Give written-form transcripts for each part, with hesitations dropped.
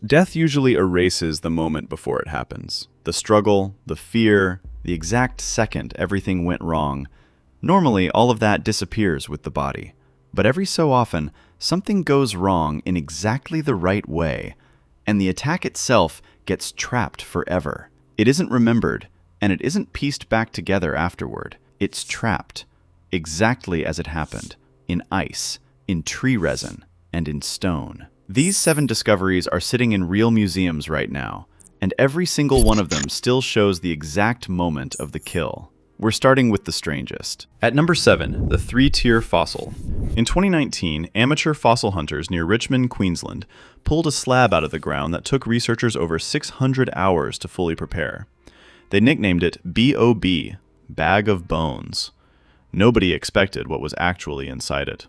Death usually erases the moment before it happens. The struggle, the fear, the exact second everything went wrong. Normally, all of that disappears with the body. But every so often, something goes wrong in exactly the right way, and the attack itself gets trapped forever. It isn't remembered, and it isn't pieced back together afterward. It's trapped, exactly as it happened, in ice, in tree resin, and in stone. These 7 discoveries are sitting in real museums right now, and every single one of them still shows the exact moment of the kill. We're starting with the strangest. At number 7, the 3-tier fossil. In 2019, amateur fossil hunters near Richmond, Queensland, pulled a slab out of the ground that took researchers over 600 hours to fully prepare. They nicknamed it BOB, Bag of Bones. Nobody expected what was actually inside it.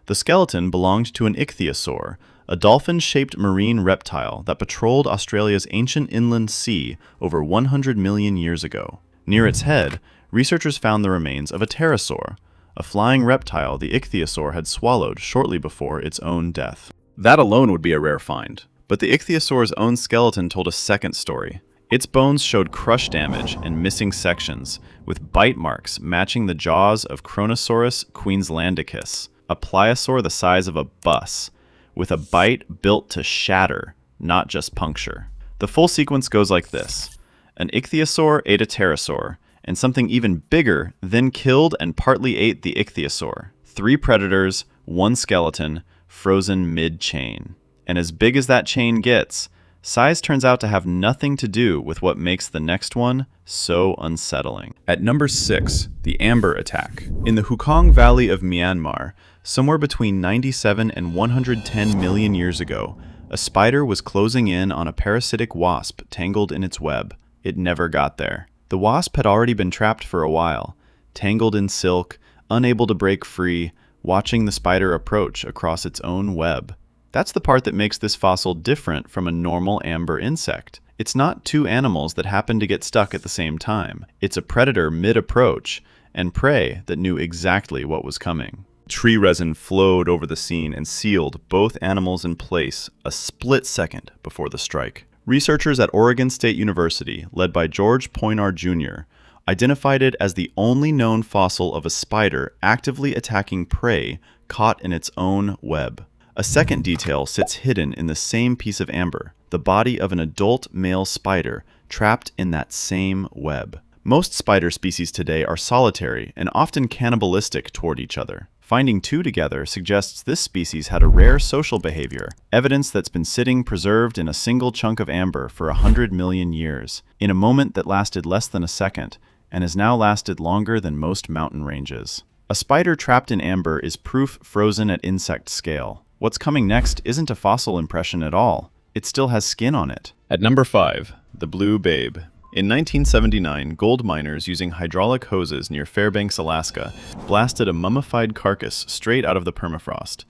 The skeleton belonged to an ichthyosaur, a dolphin-shaped marine reptile that patrolled Australia's ancient inland sea over 100 million years ago. Near its head, researchers found the remains of a pterosaur, a flying reptile the ichthyosaur had swallowed shortly before its own death. That alone would be a rare find, but the ichthyosaur's own skeleton told a second story. Its bones showed crush damage and missing sections, with bite marks matching the jaws of Kronosaurus queenslandicus, a pliosaur the size of a bus, with a bite built to shatter, not just puncture. The full sequence goes like this. An ichthyosaur ate a pterosaur, and something even bigger then killed and partly ate the ichthyosaur. 3 predators, 1 skeleton, frozen mid-chain. And as big as that chain gets, size turns out to have nothing to do with what makes the next one so unsettling. At number 6, the Amber Attack. In the Hukong Valley of Myanmar, somewhere between 97 and 110 million years ago, a spider was closing in on a parasitic wasp tangled in its web. It never got there. The wasp had already been trapped for a while, tangled in silk, unable to break free, watching the spider approach across its own web. That's the part that makes this fossil different from a normal amber insect. It's not 2 animals that happen to get stuck at the same time. It's a predator mid-approach and prey that knew exactly what was coming. Tree resin flowed over the scene and sealed both animals in place a split second before the strike. Researchers at Oregon State University, led by George Poinar Jr., identified it as the only known fossil of a spider actively attacking prey caught in its own web. A second detail sits hidden in the same piece of amber, the body of an adult male spider trapped in that same web. Most spider species today are solitary and often cannibalistic toward each other. Finding 2 together suggests this species had a rare social behavior, evidence that's been sitting preserved in a single chunk of amber for 100 million years, in a moment that lasted less than a second, and has now lasted longer than most mountain ranges. A spider trapped in amber is proof frozen at insect scale. What's coming next isn't a fossil impression at all. It still has skin on it. At number 5, the Blue Babe. In 1979, gold miners using hydraulic hoses near Fairbanks, Alaska, blasted a mummified carcass straight out of the permafrost.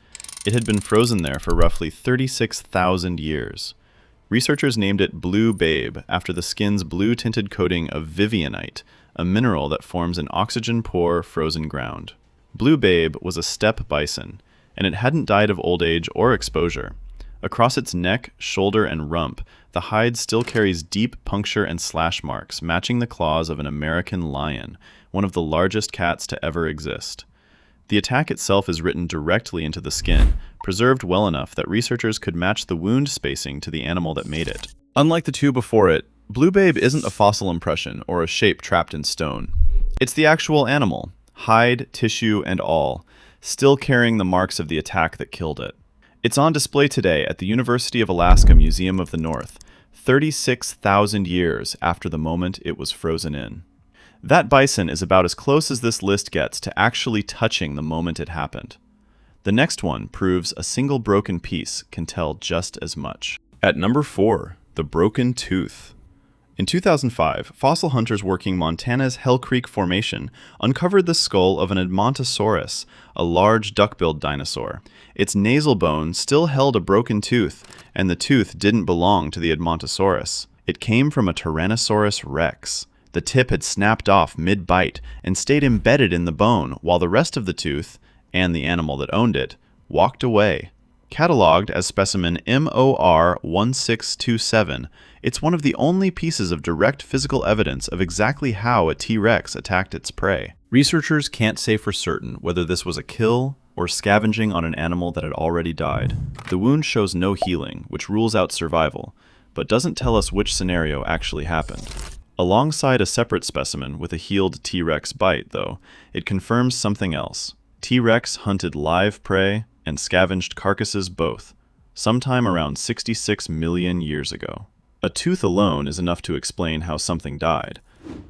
It had been frozen there for roughly 36,000 years. Researchers named it Blue Babe after the skin's blue-tinted coating of vivianite, a mineral that forms in oxygen-poor frozen ground. Blue Babe was a steppe bison, and it hadn't died of old age or exposure. Across its neck, shoulder, and rump, the hide still carries deep puncture and slash marks, matching the claws of an American lion, one of the largest cats to ever exist. The attack itself is written directly into the skin, preserved well enough that researchers could match the wound spacing to the animal that made it. Unlike the 2 before it, Blue Babe isn't a fossil impression or a shape trapped in stone. It's the actual animal, hide, tissue, and all, still carrying the marks of the attack that killed it. It's on display today at the University of Alaska Museum of the North, 36,000 years after the moment it was frozen in. That bison is about as close as this list gets to actually touching the moment it happened. The next one proves a single broken piece can tell just as much. At number 4, the broken tooth. In 2005, fossil hunters working Montana's Hell Creek Formation uncovered the skull of an Edmontosaurus, a large duck-billed dinosaur. Its nasal bone still held a broken tooth, and the tooth didn't belong to the Edmontosaurus. It came from a Tyrannosaurus rex. The tip had snapped off mid-bite and stayed embedded in the bone while the rest of the tooth, and the animal that owned it, walked away. Cataloged as specimen MOR 1627, it's one of the only pieces of direct physical evidence of exactly how a T-Rex attacked its prey. Researchers can't say for certain whether this was a kill or scavenging on an animal that had already died. The wound shows no healing, which rules out survival, but doesn't tell us which scenario actually happened. Alongside a separate specimen with a healed T-Rex bite, though, it confirms something else. T-Rex hunted live prey and scavenged carcasses both, sometime around 66 million years ago. A tooth alone is enough to explain how something died.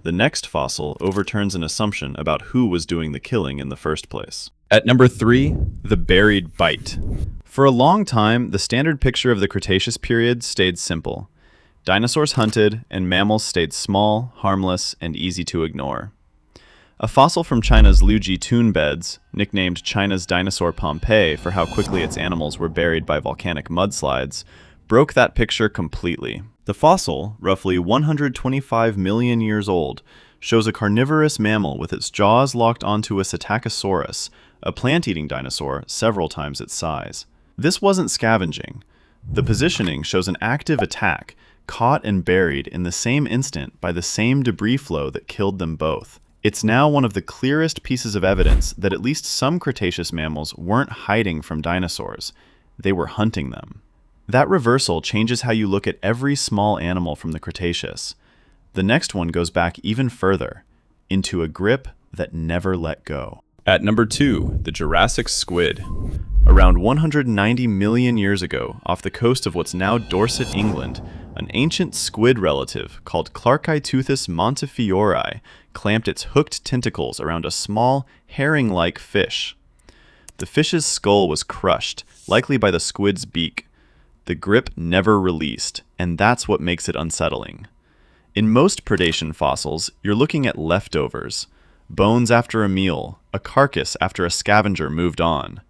The next fossil overturns an assumption about who was doing the killing in the first place. At number 3, the buried bite. For a long time, the standard picture of the Cretaceous period stayed simple. Dinosaurs hunted, and mammals stayed small, harmless, and easy to ignore. A fossil from China's Liuji Tun beds, nicknamed China's dinosaur Pompeii for how quickly its animals were buried by volcanic mudslides, broke that picture completely. The fossil, roughly 125 million years old, shows a carnivorous mammal with its jaws locked onto a Psittacosaurus, a plant-eating dinosaur several times its size. This wasn't scavenging. The positioning shows an active attack, caught and buried in the same instant by the same debris flow that killed them both. It's now one of the clearest pieces of evidence that at least some Cretaceous mammals weren't hiding from dinosaurs. They were hunting them. That reversal changes how you look at every small animal from the Cretaceous. The next one goes back even further, into a grip that never let go. At number 2, the Jurassic Squid. Around 190 million years ago, off the coast of what's now Dorset, England, an ancient squid relative called Clarchiteuthis montefiori clamped its hooked tentacles around a small, herring-like fish. The fish's skull was crushed, likely by the squid's beak. The grip never released, and that's what makes it unsettling. In most predation fossils, you're looking at leftovers, bones after a meal, a carcass after a scavenger moved on.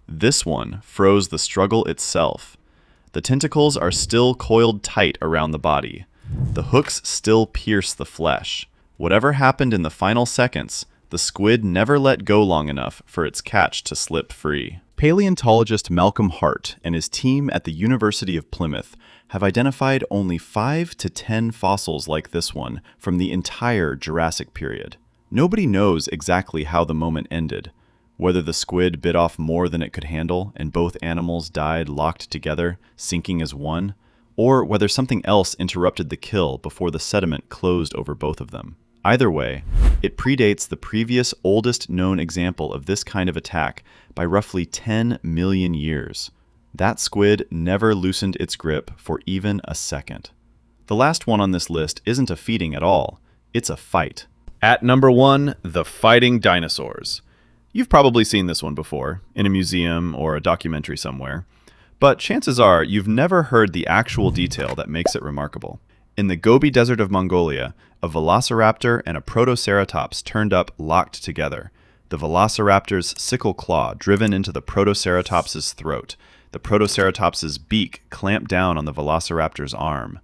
This one froze the struggle itself. The tentacles are still coiled tight around the body. The hooks still pierce the flesh. Whatever happened in the final seconds, the squid never let go long enough for its catch to slip free. Paleontologist Malcolm Hart and his team at the University of Plymouth have identified only 5 to 10 fossils like this one from the entire Jurassic period. Nobody knows exactly how the moment ended, whether the squid bit off more than it could handle and both animals died locked together, sinking as one, or whether something else interrupted the kill before the sediment closed over both of them. Either way, it predates the previous oldest known example of this kind of attack by roughly 10 million years. That squid never loosened its grip for even a second. The last one on this list isn't a feeding at all, it's a fight. At number 1, the Fighting Dinosaurs. You've probably seen this one before, in a museum or a documentary somewhere, but chances are you've never heard the actual detail that makes it remarkable. In the Gobi Desert of Mongolia, a velociraptor and a protoceratops turned up locked together. The velociraptor's sickle claw driven into the protoceratops's throat. The protoceratops's beak clamped down on the velociraptor's arm.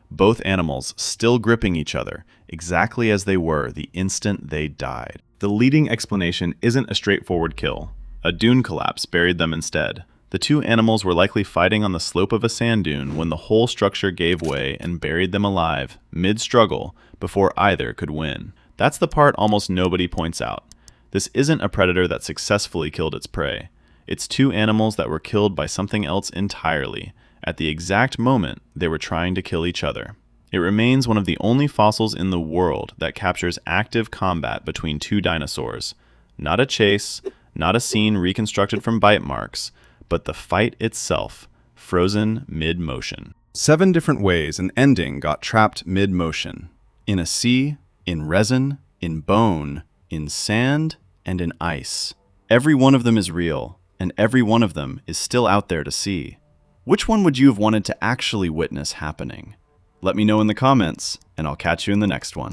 Both animals still gripping each other, exactly as they were the instant they died. The leading explanation isn't a straightforward kill. A dune collapse buried them instead. The two animals were likely fighting on the slope of a sand dune when the whole structure gave way and buried them alive, mid-struggle, before either could win. That's the part almost nobody points out. This isn't a predator that successfully killed its prey. It's two animals that were killed by something else entirely, at the exact moment they were trying to kill each other. It remains one of the only fossils in the world that captures active combat between two dinosaurs. Not a chase, not a scene reconstructed from bite marks, but the fight itself, frozen mid-motion. 7 different ways an ending got trapped mid-motion. In a sea, in resin, in bone, in sand, and in ice. Every one of them is real, and every one of them is still out there to see. Which one would you have wanted to actually witness happening? Let me know in the comments, and I'll catch you in the next one.